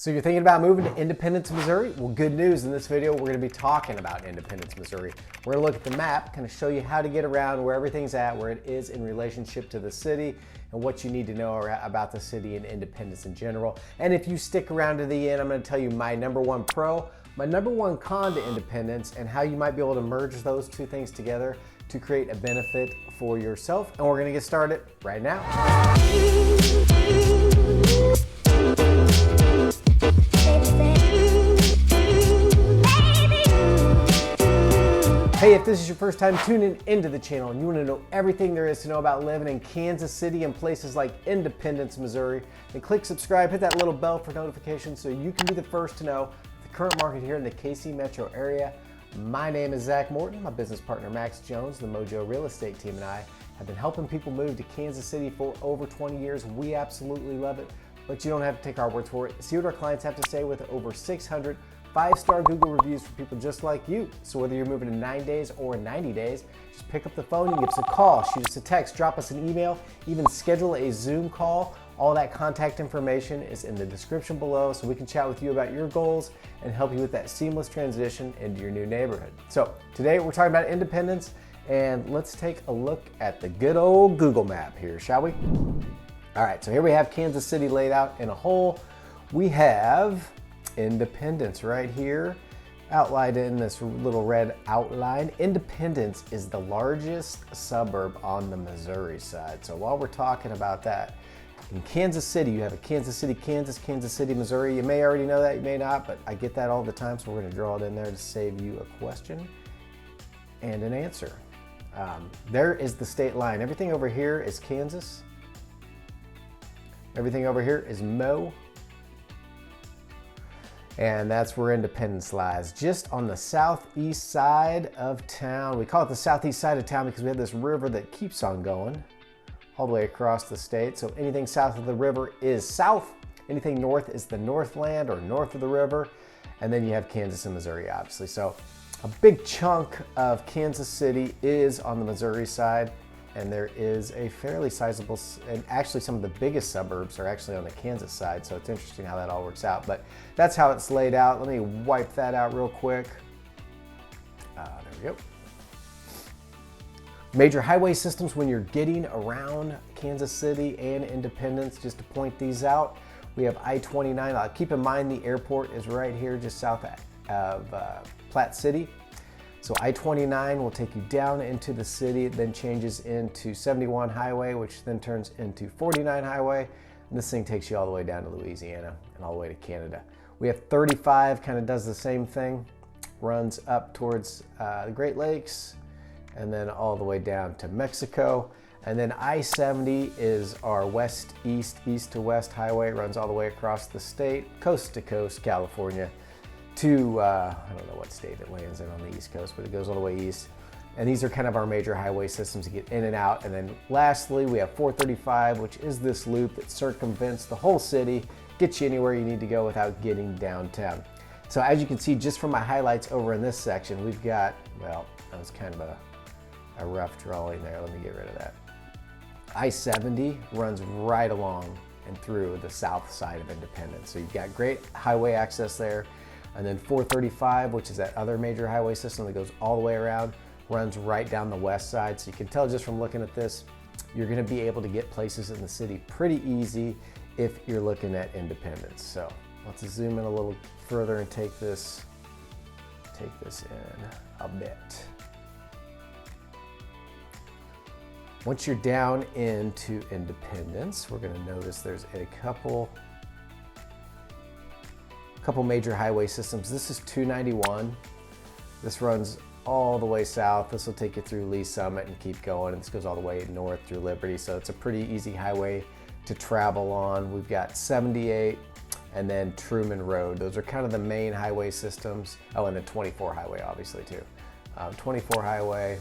So you're thinking about moving to Independence, Missouri? Well, good news. In this video, we're going to be talking about Independence, Missouri. We're going to look at the map, kind of show you how to get around, where everything's at, where it is in relationship to the city, and what you need to know about the city and Independence in general. And if you stick around to the end, I'm going to tell you my number one pro, my number one con to Independence, and how you might be able to merge those two things together to create a benefit for yourself. And we're going to get started right now. Hey, if this is your first time tuning into the channel and you want to know everything there is to know about living in Kansas City and places like Independence, Missouri, then click subscribe, hit that little bell for notifications so you can be the first to know the current market here in the KC metro area. My name is Zach Morton. My business partner Max Jones, the Mojo Real Estate team, and I have been helping people move to Kansas City for over 20 years. We absolutely love it, but you don't have to take our words for it. See what our clients have to say with over 600 5-star Google reviews for people just like you. So whether you're moving in 9 days or 90 days, just pick up the phone, you can give us a call, shoot us a text, drop us an email, even schedule a Zoom call. All that contact information is in the description below so we can chat with you about your goals and help you with that seamless transition into your new neighborhood. So today we're talking about Independence, and let's take a look at the good old Google map here, shall we? All right, so here we have Kansas City laid out in a whole. We have Independence right here, outlined in this little red outline. Independence is the largest suburb on the Missouri side. So while we're talking about that, in Kansas City, you have a Kansas City, Kansas, Kansas City, Missouri. You may already know that, you may not, but I get that all the time, so we're going to draw it in there to save you a question and an answer. There is the state line. Everything over here is Kansas. Everything over here is Mo. And that's where Independence lies, just on the southeast side of town. We call it the southeast side of town because we have this river that keeps on going all the way across the state. So anything south of the river is south. Anything north is the Northland or north of the river. And then you have Kansas and Missouri, obviously. So a big chunk of Kansas City is on the Missouri side. And there is a fairly sizable, and actually some of the biggest suburbs are actually on the Kansas side, so it's interesting how that all works out. But that's how it's laid out. Let me wipe that out real quick. There we go. Major highway systems when you're getting around Kansas City and Independence, just to point these out. We have I-29. Keep in mind the airport is right here just south of Platte City. So I-29 will take you down into the city, it then changes into 71 highway, which then turns into 49 highway. And this thing takes you all the way down to Louisiana and all the way to Canada. We have 35, kind of does the same thing, runs up towards the Great Lakes and then all the way down to Mexico. And then I-70 is our west-east, east-to-west highway, runs all the way across the state, coast to coast, California, to, I don't know what state it lands in on the East Coast, but it goes all the way east. And these are kind of our major highway systems to get in and out. And then lastly, we have 435, which is this loop that circumvents the whole city, gets you anywhere you need to go without getting downtown. So as you can see, just from my highlights over in this section, we've got, well, that was kind of a rough drawing there. Let me get rid of that. I-70 runs right along and through the south side of Independence. So you've got great highway access there. And then 435, which is that other major highway system that goes all the way around, runs right down the west side. So you can tell just from looking at this, you're going to be able to get places in the city pretty easy if you're looking at Independence. So let's zoom in a little further and take this in a bit. Once you're down into Independence, we're going to notice there's a couple major highway systems. This is 291. This runs all the way south. This will take you through Lee Summit and keep going. And this goes all the way north through Liberty. So it's a pretty easy highway to travel on. We've got 78 and then Truman Road. Those are kind of the main highway systems. Oh, and then 24 highway, obviously, too. 24 highway,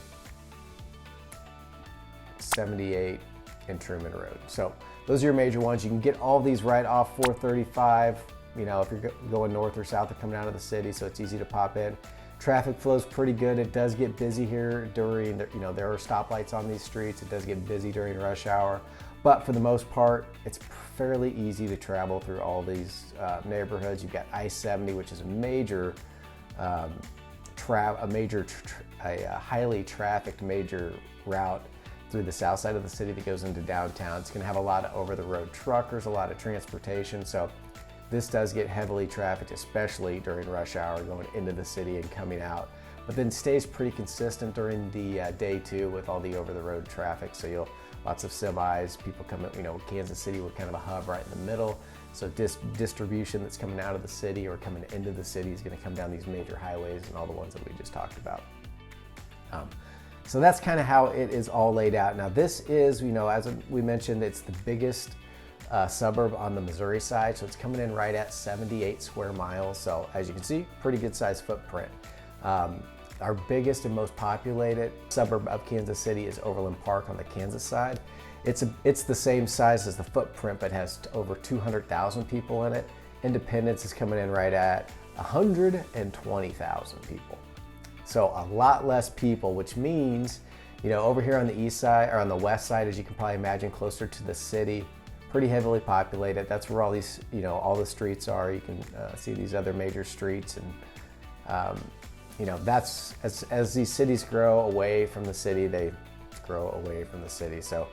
78, and Truman Road. So those are your major ones. You can get all these right off 435. You know, if you're going north or south or coming out of the city, so it's easy to pop in. Traffic flows pretty good. It does get busy here during, you know, there are stoplights on these streets. It does get busy during rush hour, But for the most part, it's fairly easy to travel through all these neighborhoods. You've got I-70, which is a major, highly trafficked major route through the south side of the city that goes into downtown. It's going to have a lot of over-the-road truckers, a lot of transportation. So this does get heavily trafficked, especially during rush hour, going into the city and coming out. But then stays pretty consistent during the day too, with all the over-the-road traffic. So lots of semis, people coming, Kansas City, we're kind of a hub right in the middle. So distribution that's coming out of the city or coming into the city is going to come down these major highways and all the ones that we just talked about. So that's kind of how it is all laid out. Now this is, as we mentioned, it's the biggest suburb on the Missouri side. So it's coming in right at 78 square miles. So as you can see, pretty good size footprint. Our biggest and most populated suburb of Kansas City is Overland Park on the Kansas side. It's the same size as the footprint, but has over 200,000 people in it. Independence is coming in right at 120,000 people. So a lot less people, which means, over here on the east side or on the west side, as you can probably imagine, closer to the city, pretty heavily populated. That's where all these, all the streets are. You can see these other major streets, and that's as these cities grow away from the city, they grow away from the city. So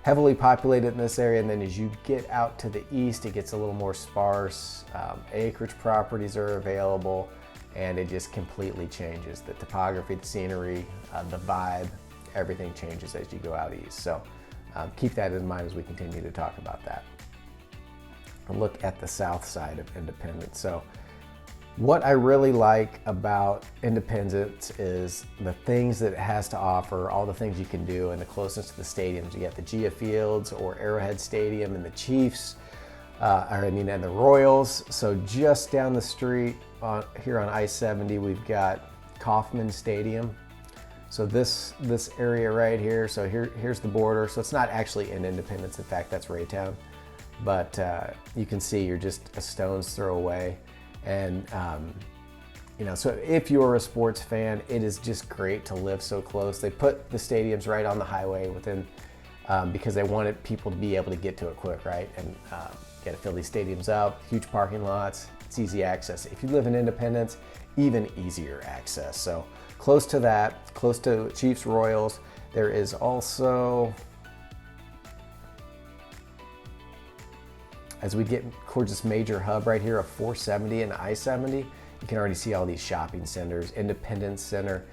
heavily populated in this area, and then as you get out to the east, it gets a little more sparse. Acreage properties are available, and it just completely changes. The topography, the scenery, the vibe, everything changes as you go out east. So keep that in mind as we continue to talk about that. And look at the south side of Independence. So what I really like about Independence is the things that it has to offer, all the things you can do, and the closeness to the stadiums. You got the Gia Fields or Arrowhead Stadium and the Chiefs, and the Royals. So just down the street here on I-70, we've got Kauffman Stadium. So this area right here, so here's the border. So it's not actually in Independence. In fact, that's Raytown. But you can see you're just a stone's throw away. And, so if you're a sports fan, it is just great to live so close. They put the stadiums right on the highway within, because they wanted people to be able to get to it quick, right? And got to fill these stadiums up, huge parking lots, it's easy access. If you live in Independence, even easier access. So close to that, close to Chiefs, Royals. There is also, as we get towards this major hub right here of 470 and I-70, you can already see all these shopping centers. Independence Center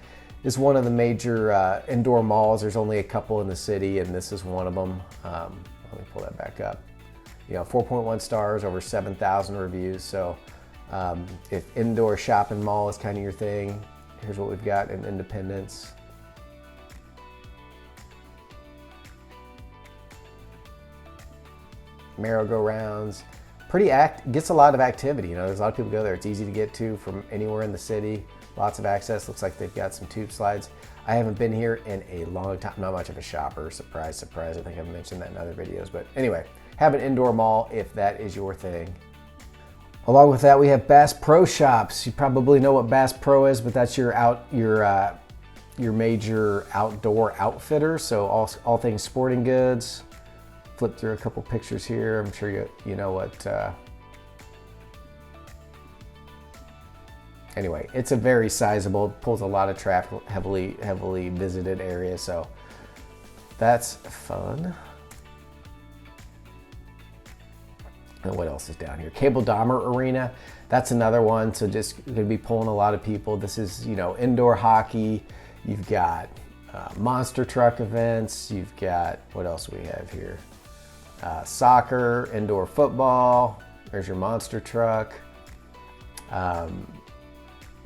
is one of the major indoor malls. There's only a couple in the city, and this is one of them. Let me pull that back up. 4.1 stars, over 7,000 reviews. So if indoor shopping mall is kind of your thing, here's what we've got in Independence. Merry-go-rounds, gets a lot of activity. There's a lot of people go there. It's easy to get to from anywhere in the city. Lots of access. Looks like they've got some tube slides. I haven't been here in a long time. Not much of a shopper. Surprise, surprise. I think I've mentioned that in other videos. But anyway, have an indoor mall if that is your thing. Along with that, we have Bass Pro Shops. You probably know what Bass Pro is, but that's your major outdoor outfitter. So all things sporting goods. Flip through a couple pictures here. I'm sure you know what. Anyway, it's a very sizable, pulls a lot of traffic, heavily visited area. So that's fun. And what else is down here? Cable Dahmer Arena. That's another one. So just going to be pulling a lot of people. This is, indoor hockey. You've got monster truck events. You've got, what else we have here? Soccer, indoor football. There's your monster truck.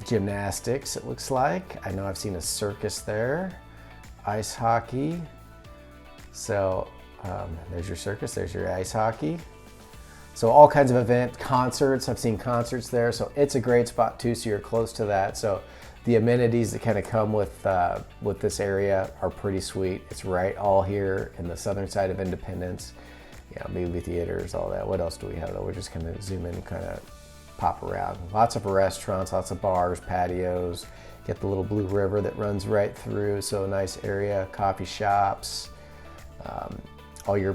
Gymnastics, it looks like. I know I've seen a circus there. Ice hockey. So there's your circus, there's your ice hockey. So all kinds of events, concerts. I've seen concerts there. So it's a great spot too. So you're close to that. So the amenities that kind of come with this area are pretty sweet. It's right all here in the southern side of Independence. Movie theaters, all that. What else do we have though? We're just going to zoom in and kind of pop around. Lots of restaurants, lots of bars, patios. Get the little Blue River that runs right through. So a nice area, coffee shops. all your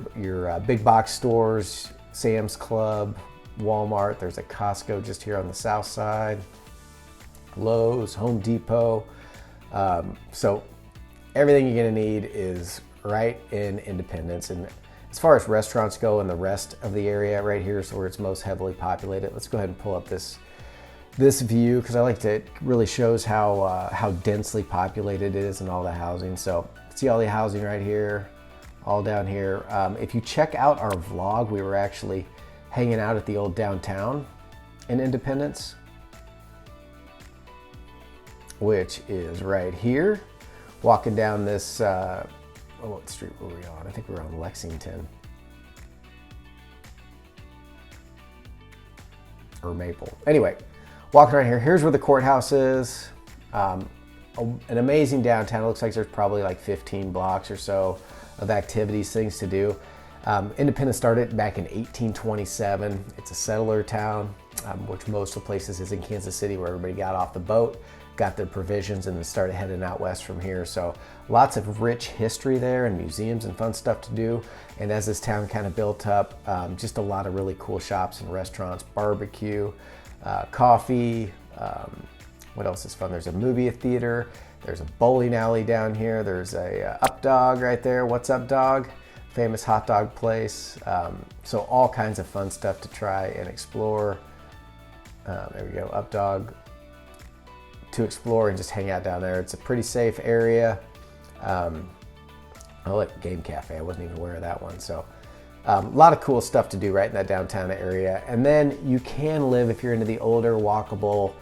big box stores, Sam's Club, Walmart. There's a Costco just here on the south side, Lowe's, Home Depot. So everything you're gonna need is right in Independence. And as far as restaurants go in the rest of the area, right here is where it's most heavily populated. Let's go ahead and pull up this view, because I like to, it really shows how densely populated it is and all the housing. So see all the housing right here, all down here. If you check out our vlog, we were actually hanging out at the old downtown in Independence, which is right here. Walking down this, what street were we on? I think we were on Lexington. Or Maple. Anyway, walking around here, here's where the courthouse is. An amazing downtown. It looks like there's probably like 15 blocks or so of activities, things to do. Independence started back in 1827. It's a settler town, which most of the places is in Kansas City, where everybody got off the boat, got their provisions, and then started heading out west from here. So lots of rich history there, and museums and fun stuff to do. And as this town kind of built up, just a lot of really cool shops and restaurants, barbecue, coffee. What else is fun? There's a movie theater. There's a bowling alley down here. There's a Up Dog right there. What's Up Dog? Famous hot dog place. So all kinds of fun stuff to try and explore. There we go, Up Dog, to explore and just hang out down there. It's a pretty safe area. I like Game Cafe. I wasn't even aware of that one. So a lot of cool stuff to do right in that downtown area. And then you can live, if you're into the older, walkable,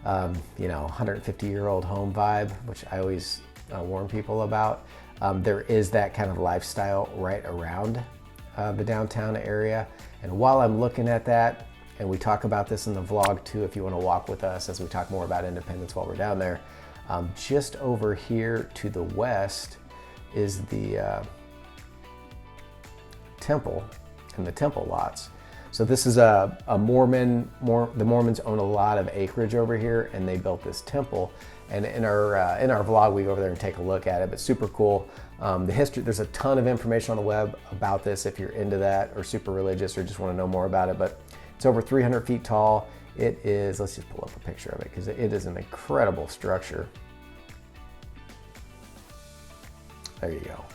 150-year-old home vibe, which I always warn people about. There is that kind of lifestyle right around the downtown area. And while I'm looking at that, and we talk about this in the vlog too, if you want to walk with us as we talk more about Independence while we're down there, just over here to the west is the temple and the temple lots. So this is a the Mormons own a lot of acreage over here, and they built this temple. And in our vlog, we go over there and take a look at it, but super cool. The history, there's a ton of information on the web about this if you're into that or super religious or just want to know more about it. But it's over 300 feet tall. It is, let's just pull up a picture of it, because it is an incredible structure. There you go.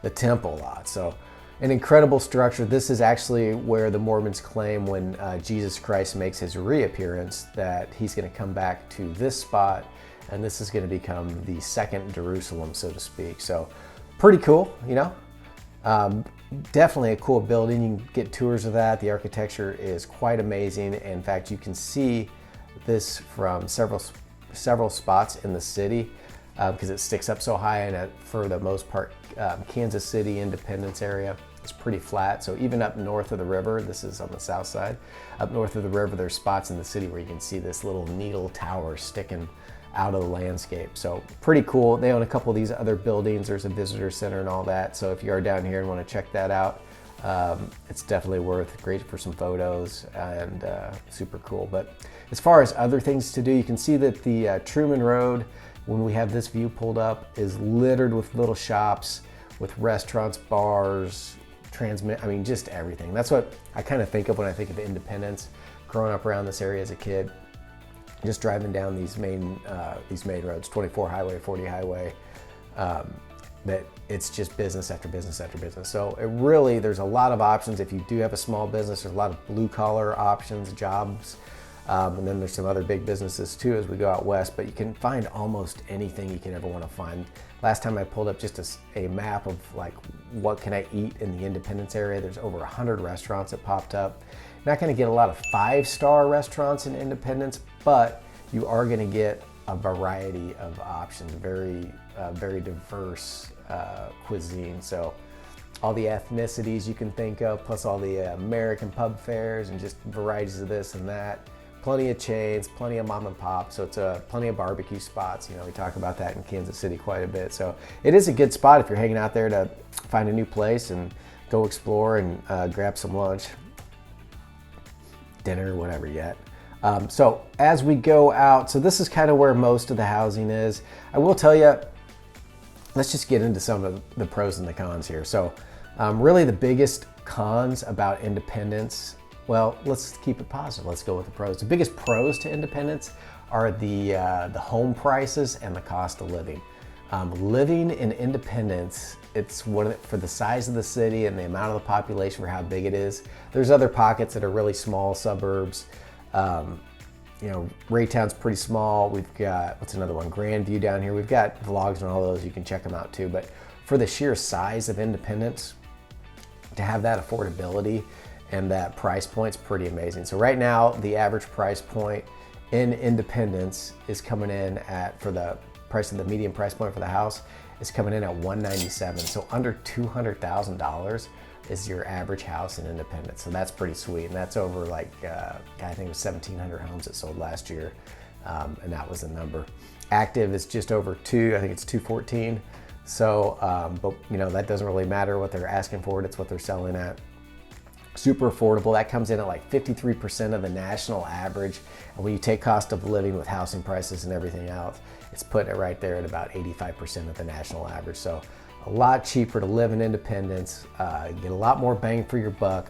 The temple lot. So an incredible structure. This is actually where the Mormons claim when Jesus Christ makes his reappearance that he's going to come back to this spot, and this is going to become the second Jerusalem, so to speak. So pretty cool, you know. Definitely a cool building. You can get tours of that. The architecture is quite amazing. In fact, you can see this from several spots in the city because it sticks up so high, and for the most part, Kansas City, Independence area, it's pretty flat. So even up north of the river, this is on the south side, up north of the river, there's spots in the city where you can see this little needle tower sticking out of the landscape. So pretty cool. They own a couple of these other buildings. There's a visitor center and all that. So if you are down here and want to check that out, it's definitely great for some photos and super cool. But as far as other things to do, you can see that the Truman Road, when we have this view pulled up, is littered with little shops, with restaurants, bars, just everything. That's what I kind of think of when I think of Independence, growing up around this area as a kid. Just driving down these main roads, 24 highway, 40 highway, that it's just business after business after business. So there's a lot of options. If you do have a small business, there's a lot of blue collar options, jobs, and then there's some other big businesses too as we go out west, but you can find almost anything you can ever want to find. Last time I pulled up just a map of like, what can I eat in the Independence area? There's over 100 restaurants that popped up. Not going to get a lot of 5-star restaurants in Independence, but you are going to get a variety of options, very diverse cuisine. So all the ethnicities you can think of, plus all the American pub fares and just varieties of this and that. Plenty of chains, plenty of mom and pop. So it's plenty of barbecue spots. You know, we talk about that in Kansas City quite a bit. So it is a good spot if you're hanging out there to find a new place and go explore and grab some lunch, dinner, whatever yet. So as we go out, so this is kind of where most of the housing is. I will tell you, let's just get into some of the pros and the cons here. So really the biggest cons about independence, well, let's keep it positive. Let's go with the pros. The biggest pros to independence are the home prices and the cost of living. Living in Independence, it's for the size of the city and the amount of the population for how big it is. There's other pockets that are really small suburbs. Raytown's pretty small. We've got, what's another one? Grandview down here. We've got vlogs on all those. You can check them out too. But for the sheer size of Independence, to have that affordability and that price point's pretty amazing. So right now, the average price point in Independence is coming in at, for the price of the median price point for the house, is coming in at $197. So under $200,000 is your average house in Independence. So that's pretty sweet. And that's over like, I think it was 1,700 homes that sold last year. And that was the number. Active is just over I think it's 214. So, but that doesn't really matter what they're asking for it. It's what they're selling at. Super affordable. That comes in at like 53% of the national average. And when you take cost of living with housing prices and everything else, it's putting it right there at about 85% of the national average. So a lot cheaper to live in Independence. You get a lot more bang for your buck.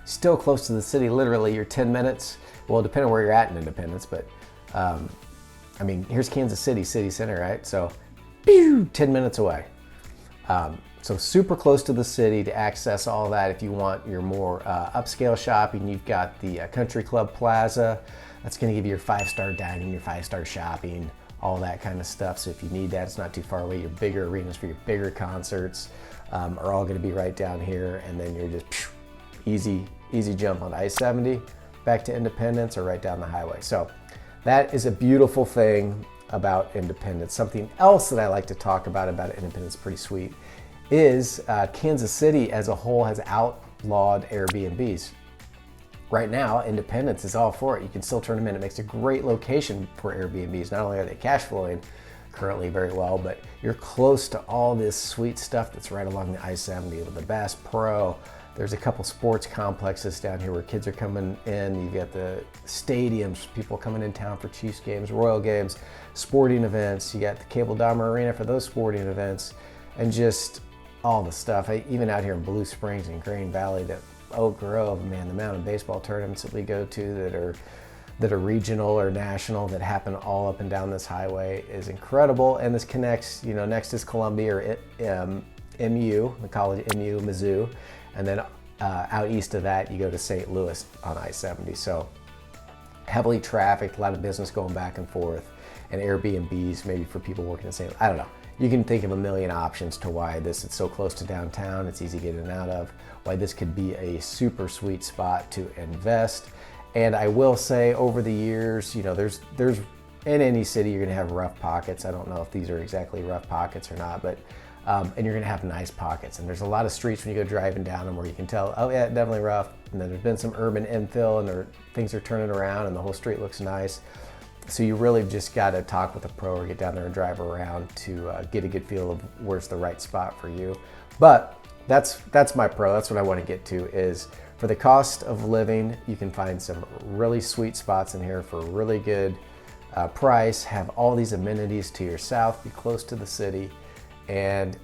Still close to the city, literally you're 10 minutes. Well, depending on where you're at in Independence, but here's Kansas City, city center, right? So 10 minutes away. So super close to the city to access all that. If you want your more upscale shopping, you've got the Country Club Plaza. That's going to give you your 5-star dining, your 5-star shopping, all that kind of stuff. So if you need that, it's not too far away. Your bigger arenas for your bigger concerts are all going to be right down here. And then you're just easy jump on I-70 back to Independence or right down the highway. So that is a beautiful thing about Independence. Something else that I like to talk about Independence, pretty sweet, is Kansas City as a whole has outlawed Airbnbs. Right now, Independence is all for it. You can still turn them in. It makes a great location for Airbnbs. Not only are they cash flowing currently very well, but you're close to all this sweet stuff that's right along the I-70 with the Bass Pro. There's a couple sports complexes down here where kids are coming in. You've got the stadiums, people coming in town for Chiefs games, Royal games, sporting events. You got the Cable Dahmer Arena for those sporting events, and just all the stuff. Even out here in Blue Springs and Green Valley, that Oak Grove, man, the amount of baseball tournaments that we go to that are regional or national that happen all up and down this highway is incredible. And this connects, next is Columbia or MU, the college MU, Mizzou. And then out east of that, you go to St. Louis on I-70. So heavily trafficked, a lot of business going back and forth, and Airbnbs maybe for people working in St. Louis. I don't know. You can think of a million options to why it's so close to downtown, it's easy to get in and out of, why this could be a super sweet spot to invest. And I will say over the years, there's in any city, you're gonna have rough pockets. I don't know if these are exactly rough pockets or not, but and you're gonna have nice pockets. And there's a lot of streets when you go driving down them where you can tell, oh yeah, definitely rough. And then there's been some urban infill and things are turning around and the whole street looks nice. So you really just gotta talk with a pro or get down there and drive around to get a good feel of where's the right spot for you. But that's my pro, that's what I wanna get to, is for the cost of living, you can find some really sweet spots in here for a really good price, have all these amenities to your south, be close to the city. And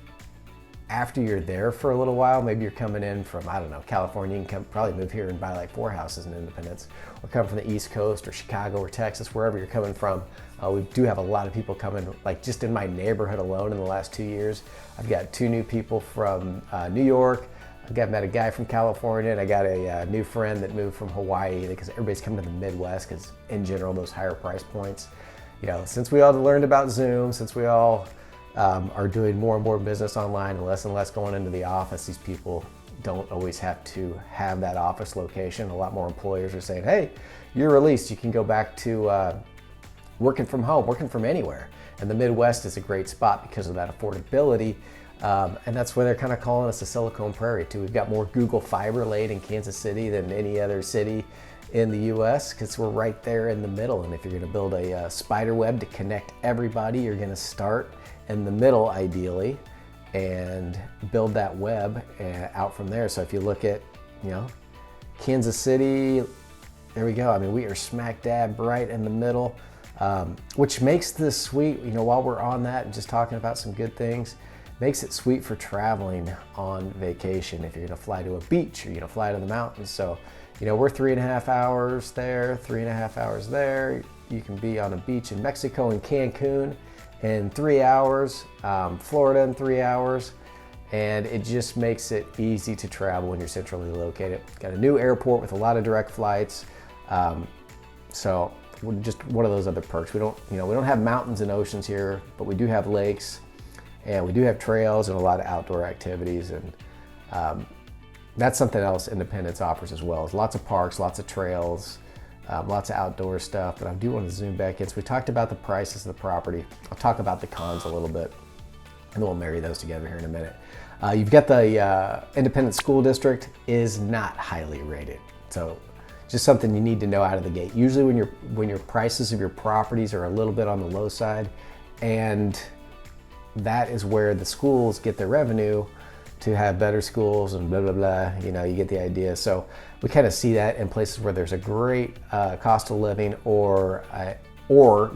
after you're there for a little while, maybe you're coming in from, I don't know, California, you can probably move here and buy like 4 houses in Independence, or come from the East Coast or Chicago or Texas, wherever you're coming from. We do have a lot of people coming, like just in my neighborhood alone in the last 2 years. I've got 2 new people from New York. Met a guy from California, and I got a new friend that moved from Hawaii, because everybody's coming to the Midwest because in general, those higher price points. Since we all learned about Zoom, since we all are doing more and more business online and less going into the office, these people don't always have to have that office location. A lot more employers are saying, hey, you're released. You can go back to working from home, working from anywhere. And the Midwest is a great spot because of that affordability. And that's why they're kind of calling us the Silicon Prairie too. We've got more Google Fiber laid in Kansas City than any other city in the US, because we're right there in the middle. And if you're gonna build a spider web to connect everybody, you're gonna start in the middle ideally and build that web out from there. So if you look at, Kansas City, there we go. I mean, we are smack dab right in the middle, which makes this sweet. While we're on that and just talking about some good things, makes it sweet for traveling on vacation. If you're gonna fly to a beach or you're gonna fly to the mountains. So, you know, we're 3.5 hours there, 3.5 hours there. You can be on a beach in Mexico in Cancun in 3 hours, Florida in 3 hours. And it just makes it easy to travel when you're centrally located. Got a new airport with a lot of direct flights. So we're just one of those other perks. We don't have mountains and oceans here, but we do have lakes, and we do have trails and a lot of outdoor activities. And that's something else Independence offers as well. There's lots of parks, lots of trails, lots of outdoor stuff. But I do want to zoom back in. So we talked about the prices of the property. I'll talk about the cons a little bit, and then we'll marry those together here in a minute. You've got the Independent School District is not highly rated. So just something you need to know out of the gate. Usually when your prices of your properties are a little bit on the low side, and that is where the schools get their revenue to have better schools and blah, blah, blah. You know, you get the idea. So we kind of see that in places where there's a great cost of living or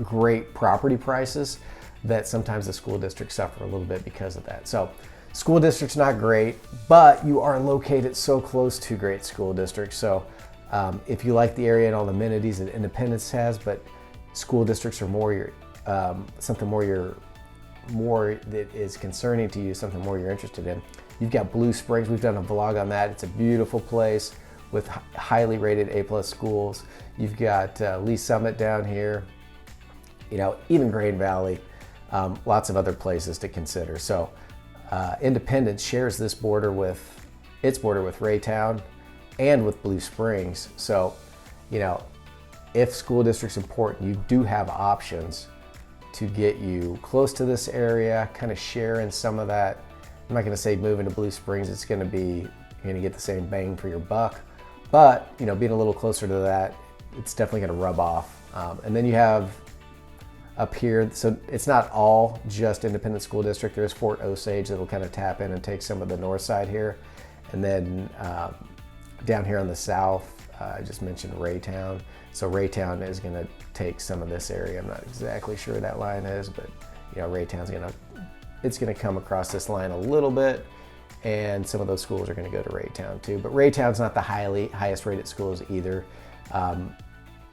great property prices, that sometimes the school districts suffer a little bit because of that. So school district's not great, but you are located so close to great school districts. So if you like the area and all the amenities that Independence has, but school districts are more something more that is concerning to you, something more you're interested in. You've got Blue Springs. We've done a vlog on that. It's a beautiful place with highly rated A+ schools. You've got Lee Summit down here, you know, even Grain Valley, lots of other places to consider. So Independence shares its border with Raytown and with Blue Springs. So, you know, if school district's important, you do have options to get you close to this area, kind of share in some of that. I'm not gonna say moving to Blue Springs, you're gonna get the same bang for your buck, but, you know, being a little closer to that, it's definitely gonna rub off. And then you have up here, so it's not all just Independent School District. There's Fort Osage that'll kind of tap in and take some of the north side here. And then down here on the south, I just mentioned Raytown. So Raytown is gonna take some of this area. I'm not exactly sure that line is, but you know, Raytown's gonna come across this line a little bit, and some of those schools are gonna go to Raytown too. But Raytown's not the highest rated schools either.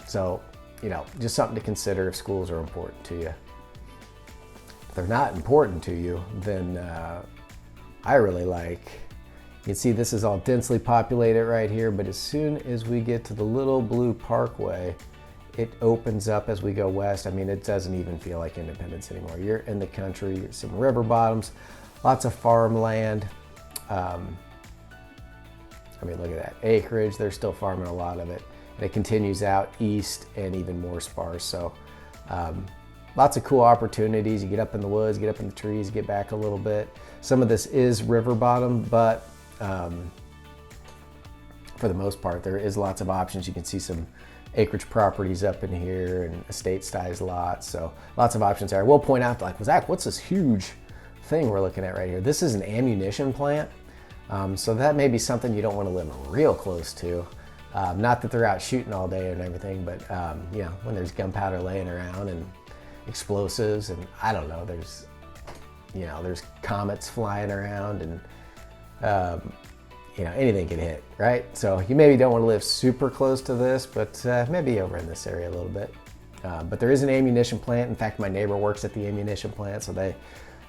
So, you know, just something to consider if schools are important to you. If they're not important to you, then I really like, you can see this is all densely populated right here, but as soon as we get to the little blue parkway, it opens up as we go west. I mean, it doesn't even feel like Independence anymore. You're in the country, some river bottoms, lots of farmland. I mean, look at that acreage. They're still farming a lot of it. And it continues out east and even more sparse. So lots of cool opportunities. You get up in the woods, get up in the trees, get back a little bit. Some of this is river bottom, but for the most part, there is lots of options. You can see some acreage properties up in here and estate-sized lots. So lots of options there. I will point out, like, Zach, what's this huge thing we're looking at right here? This is an ammunition plant. So that may be something you don't want to live real close to. Not that they're out shooting all day and everything, but you know, when there's gunpowder laying around and explosives, and I don't know, there's comets flying around, and you know, anything can hit, right? So you maybe don't want to live super close to this, but maybe over in this area a little bit. But there is an ammunition plant. In fact, my neighbor works at the ammunition plant, so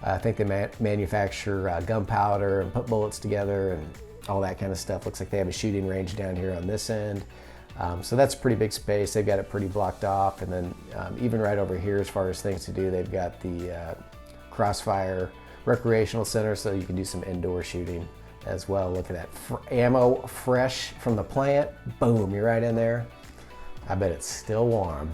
I think they manufacture gunpowder and put bullets together and all that kind of stuff. Looks like they have a shooting range down here on this end. So that's a pretty big space. They've got it pretty blocked off. And then even right over here, as far as things to do, they've got the Crossfire Recreational Center, so you can do some indoor shooting as well. Look at that ammo fresh from the plant. Boom, you're right in there. I bet it's still warm.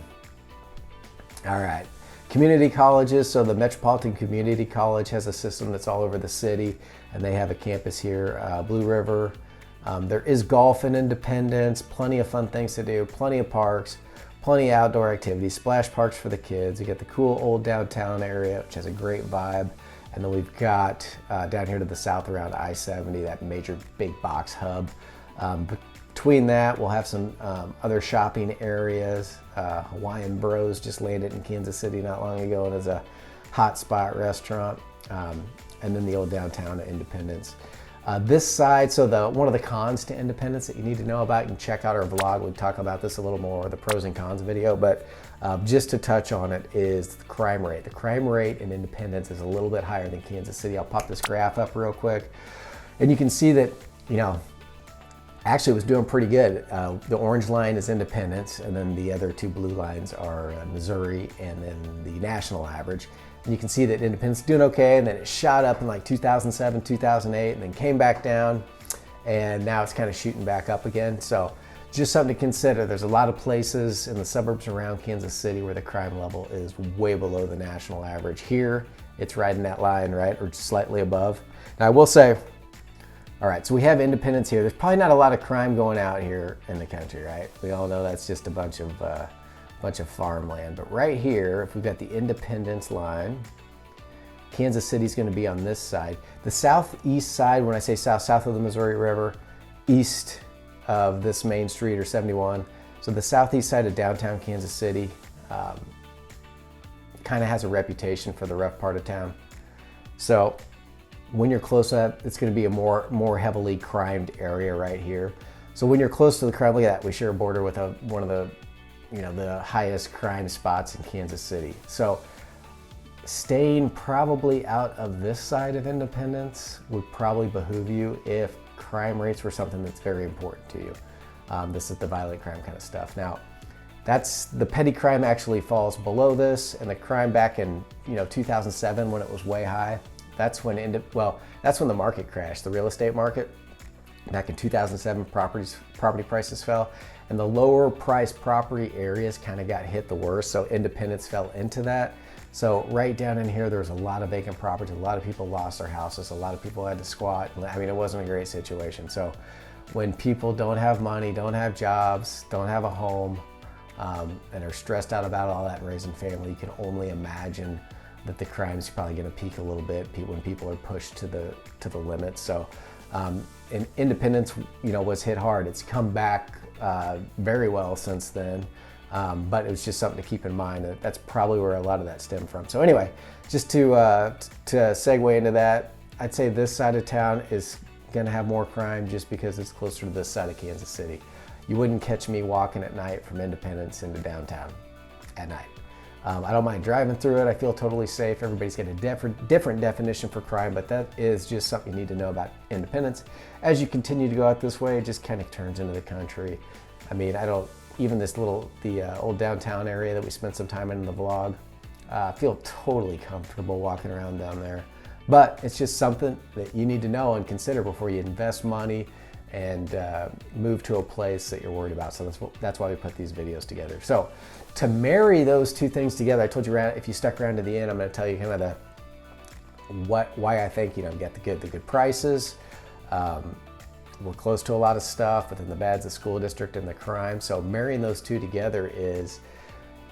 All right. Community colleges, so the Metropolitan Community College has a system that's all over the city, and they have a campus here, Blue River. There is golf in Independence, plenty of fun things to do, plenty of parks, plenty of outdoor activities, splash parks for the kids. You get the cool old downtown area, which has a great vibe. And then we've got down here to the south around I-70, that major big box hub. Between that, we'll have some other shopping areas. Hawaiian Bros just landed in Kansas City not long ago, and is a hot spot restaurant. and then the old downtown of Independence. This side, so one of the cons to Independence that you need to know about, you can check out our vlog. We talk about this a little more, the pros and cons video, but just to touch on it is the crime rate. The crime rate in Independence is a little bit higher than Kansas City. I'll pop this graph up real quick, and you can see that, actually it was doing pretty good. The orange line is Independence, and then the other two blue lines are Missouri, and then the national average. And you can see that Independence is doing okay, and then it shot up in like 2007, 2008, and then came back down, and now it's kind of shooting back up again. So just something to consider. There's a lot of places in the suburbs around Kansas City where the crime level is way below the national average. Here, it's right in that line, right, or slightly above. Now I will say, all right, so we have Independence here. There's probably not a lot of crime going out here in the country, right? We all know that's just a bunch of farmland. But right here, if we've got the Independence line, Kansas City's going to be on this side. The southeast side, when I say south, south of the Missouri River, east of this main street or 71. So the southeast side of downtown Kansas City kind of has a reputation for the rough part of town. So when you're close up, it's going to be a more heavily crimed area right here. So when you're close to the crime, look at that. We share a border with one of the highest crime spots in Kansas City. So staying probably out of this side of Independence would probably behoove you if crime rates were something that's very important to you. This is the violent crime kind of stuff. Now, that's the petty crime actually falls below this, and the crime back in 2007 when it was way high. That's when the market crashed, the real estate market. Back in 2007, property prices fell, and the lower priced property areas kind of got hit the worst. So Independence fell into that. So right down in here, there was a lot of vacant property. A lot of people lost their houses. A lot of people had to squat. I mean, it wasn't a great situation. So when people don't have money, don't have jobs, don't have a home, and are stressed out about all that and raising family, you can only imagine that the crime's probably going to peak a little bit when people are pushed to the limit. So and Independence, was hit hard. It's come back very well since then. But it was just something to keep in mind. That's probably where a lot of that stemmed from. So anyway, just to segue into that, I'd say this side of town is going to have more crime just because it's closer to this side of Kansas City. You wouldn't catch me walking at night from Independence into downtown at night. I don't mind driving through it. I feel totally safe. Everybody's got a different definition for crime, but that is just something you need to know about Independence. As you continue to go out this way, it just kind of turns into the country. I mean, even the old downtown area that we spent some time in the vlog, I feel totally comfortable walking around down there. But it's just something that you need to know and consider before you invest money and move to a place that you're worried about. So that's why we put these videos together. So to marry those two things together, I told you if you stuck around to the end, I'm going to tell you kind of why I think get the good prices. We're close to a lot of stuff, but then the bad's the school district and the crime. So marrying those two together is,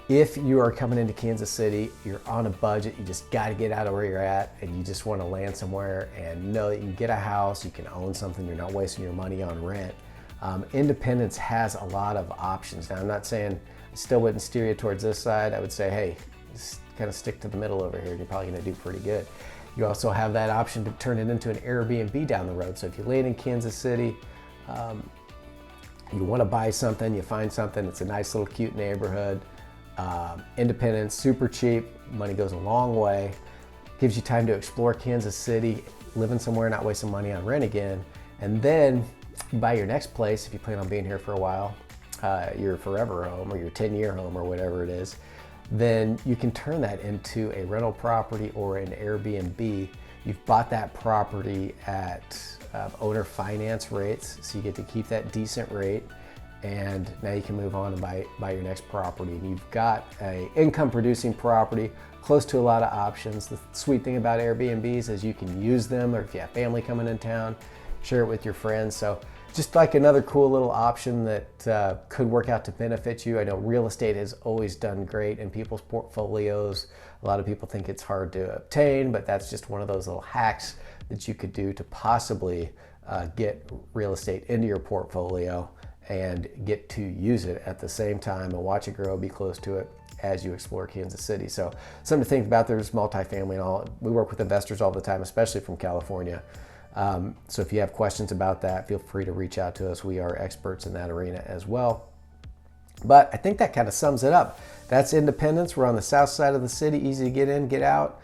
if you are coming into Kansas City, you're on a budget, you just got to get out of where you're at, and you just want to land somewhere and know that you can get a house, you can own something, you're not wasting your money on rent. Independence has a lot of options. Now, I'm not saying I still wouldn't steer you towards this side. I would say, hey, just kind of stick to the middle over here. You're probably going to do pretty good. You also have that option to turn it into an Airbnb down the road. So if you land in Kansas City, you want to buy something, you find something, it's a nice little cute neighborhood. Independence, super cheap, money goes a long way. Gives you time to explore Kansas City, living somewhere, not wasting money on rent again. And then you buy your next place if you plan on being here for a while, your forever home or your 10-year home or whatever it is. Then you can turn that into a rental property or an Airbnb. You've bought that property at owner finance rates, so you get to keep that decent rate, and now you can move on and buy your next property. And you've got a income producing property close to a lot of options. The sweet thing about Airbnbs is you can use them, or if you have family coming in town, share it with your friends. So just like another cool little option that could work out to benefit you. I know real estate has always done great in people's portfolios. A lot of people think it's hard to obtain, but that's just one of those little hacks that you could do to possibly get real estate into your portfolio and get to use it at the same time and watch it grow, be close to it, as you explore Kansas City. So something to think about. There's multifamily and all. We work with investors all the time, especially from California. So if you have questions about that, feel free to reach out to us. We are experts in that arena as well. But I think that kind of sums it up. That's Independence. We're on the south side of the city, easy to get in, get out.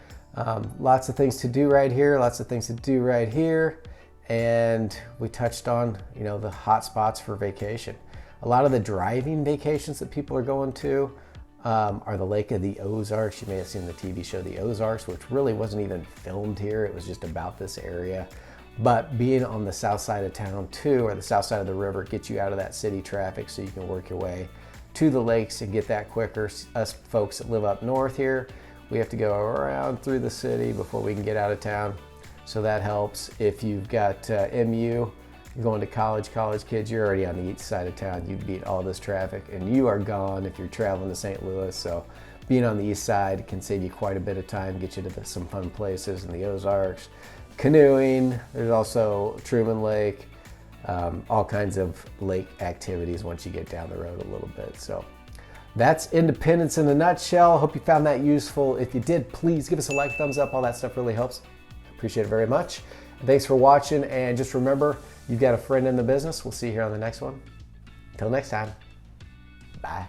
Lots of things to do right here, lots of things to do right here. And we touched on, the hot spots for vacation. A lot of the driving vacations that people are going to are the Lake of the Ozarks. You may have seen the TV show The Ozarks, which really wasn't even filmed here. It was just about this area. But being on the south side of town too, or the south side of the river, gets you out of that city traffic so you can work your way to the lakes and get that quicker. Us folks that live up north here, we have to go around through the city before we can get out of town. So that helps. If you've got MU, you're going to college kids, you're already on the east side of town. You beat all this traffic and you are gone if you're traveling to St. Louis. So being on the east side can save you quite a bit of time, get you to some fun places in the Ozarks. Canoeing, there's also Truman Lake, all kinds of lake activities once you get down the road a little bit. So that's Independence in a nutshell. Hope you found that useful. If you did, please give us a like, thumbs up. All that stuff really helps. Appreciate it very much. Thanks for watching, and just remember, you've got a friend in the business. We'll see you here on the next one. Until next time, bye.